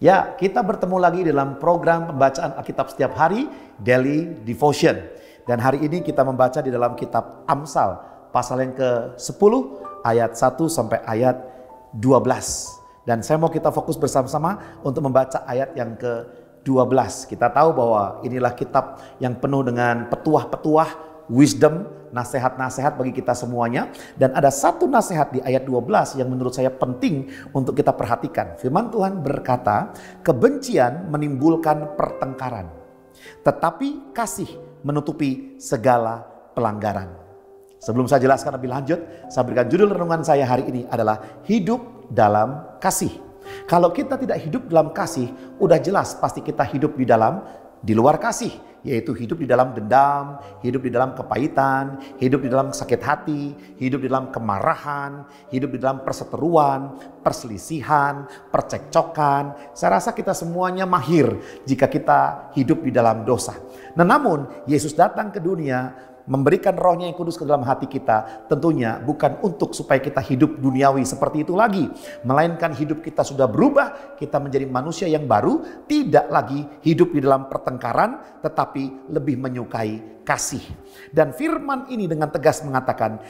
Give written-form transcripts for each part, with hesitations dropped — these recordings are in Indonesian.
Ya, kita bertemu lagi dalam program pembacaan Alkitab setiap hari, Daily Devotion. Dan hari ini kita membaca di dalam kitab Amsal, pasal yang ke-10, ayat 1 sampai ayat 12. Dan saya mau kita fokus bersama-sama untuk membaca ayat yang ke-12. Kita tahu bahwa inilah kitab yang penuh dengan petuah-petuah, wisdom, nasihat-nasihat bagi kita semuanya. Dan ada satu nasihat di ayat 12 yang menurut saya penting untuk kita perhatikan. Firman Tuhan berkata, kebencian menimbulkan pertengkaran, tetapi kasih menutupi segala pelanggaran. Sebelum saya jelaskan lebih lanjut, saya berikan judul renungan saya hari ini adalah hidup dalam kasih. Kalau kita tidak hidup dalam kasih, udah jelas pasti kita hidup di luar kasih. Yaitu hidup di dalam dendam, hidup di dalam kepahitan, hidup di dalam sakit hati, hidup di dalam kemarahan, hidup di dalam perseteruan, perselisihan, percekcokan. Saya rasa kita semuanya mahir jika kita hidup di dalam dosa. Nah, namun Yesus datang ke dunia memberikan rohnya yang kudus ke dalam hati kita, tentunya bukan untuk supaya kita hidup duniawi seperti itu lagi, melainkan hidup kita sudah berubah, kita menjadi manusia yang baru, tidak lagi hidup di dalam pertengkaran, tetapi lebih menyukai kasih. Dan firman ini dengan tegas mengatakan,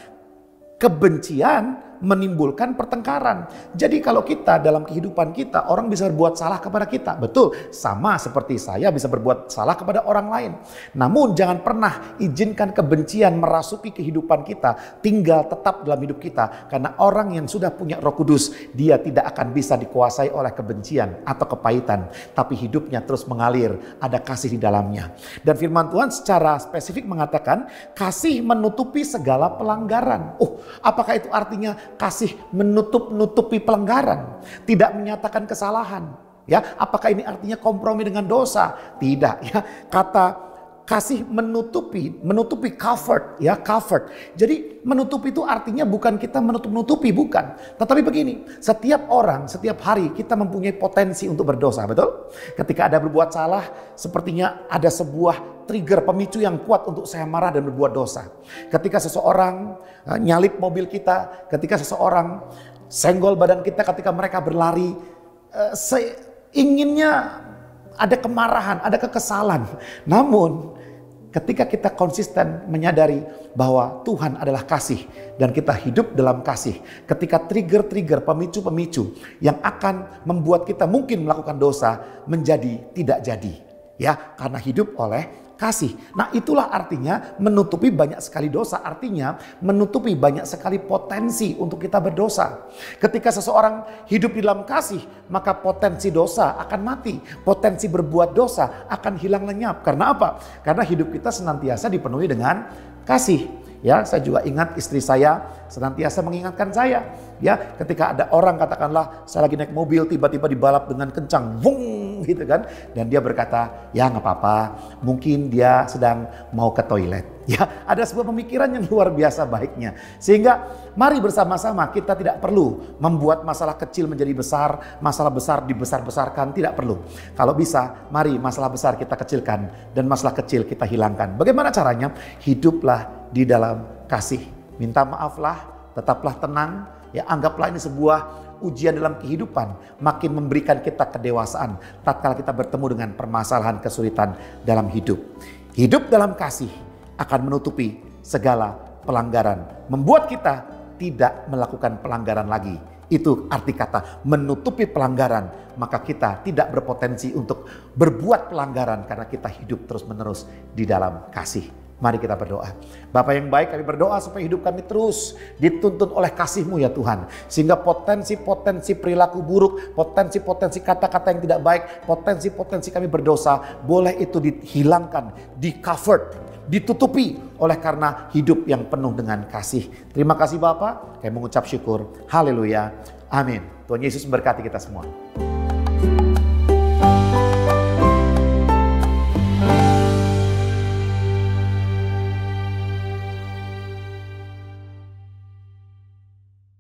kebencian menimbulkan pertengkaran. Jadi kalau kita dalam kehidupan kita, orang bisa berbuat salah kepada kita. Betul, sama seperti saya bisa berbuat salah kepada orang lain. Namun jangan pernah izinkan kebencian merasuki kehidupan kita, tinggal tetap dalam hidup kita. Karena orang yang sudah punya Roh Kudus, dia tidak akan bisa dikuasai oleh kebencian atau kepahitan. Tapi hidupnya terus mengalir, ada kasih di dalamnya. Dan firman Tuhan secara spesifik mengatakan, kasih menutupi segala pelanggaran. Apakah itu artinya kasih menutupi pelanggaran, tidak menyatakan kesalahan? Ya, apakah ini artinya kompromi dengan dosa? Tidak. Ya, kata kasih menutupi covered, ya covered. Jadi menutupi itu artinya bukan kita menutupi, bukan. Tetapi begini, setiap orang, setiap hari kita mempunyai potensi untuk berdosa, betul? Ketika ada berbuat salah, sepertinya ada sebuah trigger pemicu yang kuat untuk saya marah dan berbuat dosa. Ketika seseorang nyalip mobil kita, ketika seseorang senggol badan kita, ketika mereka berlari, inginnya ada kemarahan, ada kekesalan. Namun ketika kita konsisten menyadari bahwa Tuhan adalah kasih dan kita hidup dalam kasih, ketika trigger-trigger, pemicu-pemicu yang akan membuat kita mungkin melakukan dosa menjadi tidak jadi, ya, karena hidup oleh kasih. Nah, itulah artinya menutupi banyak sekali dosa, artinya menutupi banyak sekali potensi untuk kita berdosa. Ketika seseorang hidup di dalam kasih, maka potensi dosa akan mati, potensi berbuat dosa akan hilang lenyap. Karena apa? Karena hidup kita senantiasa dipenuhi dengan kasih. Ya, saya juga ingat istri saya senantiasa mengingatkan saya. Ya, ketika ada orang katakanlah saya lagi naik mobil tiba-tiba dibalap dengan kencang, wung gitu kan, dan dia berkata, ya nggak apa-apa, mungkin dia sedang mau ke toilet. Ya, ada sebuah pemikiran yang luar biasa baiknya. Sehingga mari bersama-sama kita tidak perlu membuat masalah kecil menjadi besar, masalah besar dibesar-besarkan, tidak perlu. Kalau bisa, mari masalah besar kita kecilkan dan masalah kecil kita hilangkan. Bagaimana caranya? Hiduplah di dalam kasih. Minta maaflah, tetaplah tenang. Ya, anggaplah ini sebuah ujian dalam kehidupan, makin memberikan kita kedewasaan tatkala kita bertemu dengan permasalahan kesulitan dalam hidup. Hidup dalam kasih akan menutupi segala pelanggaran, membuat kita tidak melakukan pelanggaran lagi. Itu arti kata menutupi pelanggaran, maka kita tidak berpotensi untuk berbuat pelanggaran karena kita hidup terus-menerus di dalam kasih. Mari kita berdoa. Bapa yang baik, kami berdoa supaya hidup kami terus dituntun oleh kasih-Mu ya Tuhan. Sehingga potensi-potensi perilaku buruk, potensi-potensi kata-kata yang tidak baik, potensi-potensi kami berdosa, boleh itu dihilangkan, di-covered, ditutupi oleh karena hidup yang penuh dengan kasih. Terima kasih Bapa, kami mengucap syukur. Haleluya. Amin. Tuhan Yesus memberkati kita semua.